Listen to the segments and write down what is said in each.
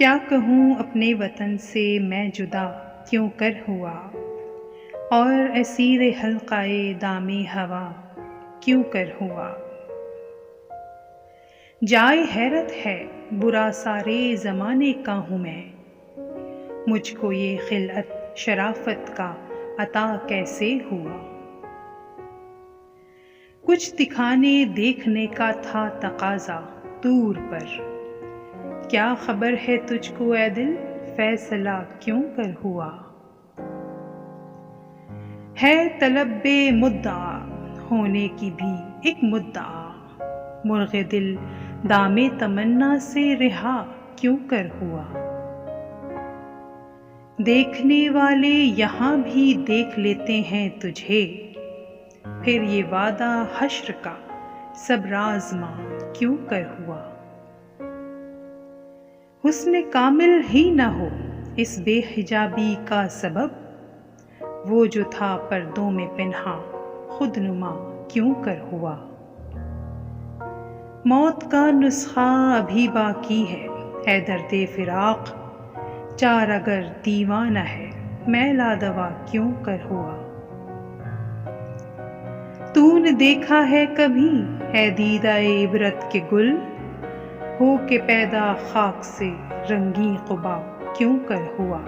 क्या कहूँ अपने वतन से मैं जुदा क्यों कर हुआ, और असीर हल्काए दामे हवा क्यों कर हुआ। जाए हैरत है बुरा सारे ज़माने का हूँ मैं, मुझको ये खिलअत शराफत का अता कैसे हुआ। कुछ दिखाने देखने का था तकाज़ा दूर पर, क्या खबर है तुझको ऐ दिल फैसला क्यों कर हुआ। है तलब बे मुद्दा होने की भी एक मुद्दा, मुर्ग़े दिल दामे तमन्ना से रिहा क्यों कर हुआ। देखने वाले यहाँ भी देख लेते हैं तुझे, फिर ये वादा हश्र का सब राज़मा क्यों कर हुआ। हुस्न कामिल ही न हो इस बेहिजाबी का सबब, वो जो था पर्दों में पिन्हा खुदनुमा क्यों कर हुआ। मौत का नुस्खा अभी बाकी है दर्दे फिराक, चार अगर दीवाना है मैला दवा क्यों कर हुआ। तूने देखा है कभी है दीदा इबरत के गुल, हो के पैदा खाक से रंगी क़ुबा क्यों कर हुआ।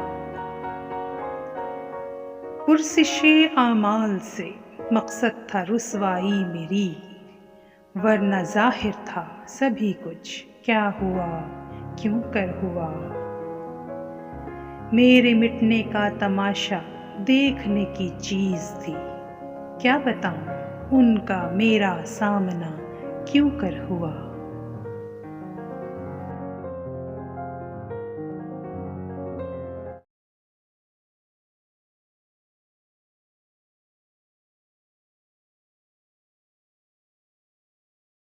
पुरसिशे आमाल से मकसद था रुसवाई मेरी, वरना ज़ाहिर था सभी कुछ क्या हुआ क्यों कर हुआ। मेरे मिटने का तमाशा देखने की चीज़ थी, क्या बताऊं उनका मेरा सामना क्यों कर हुआ।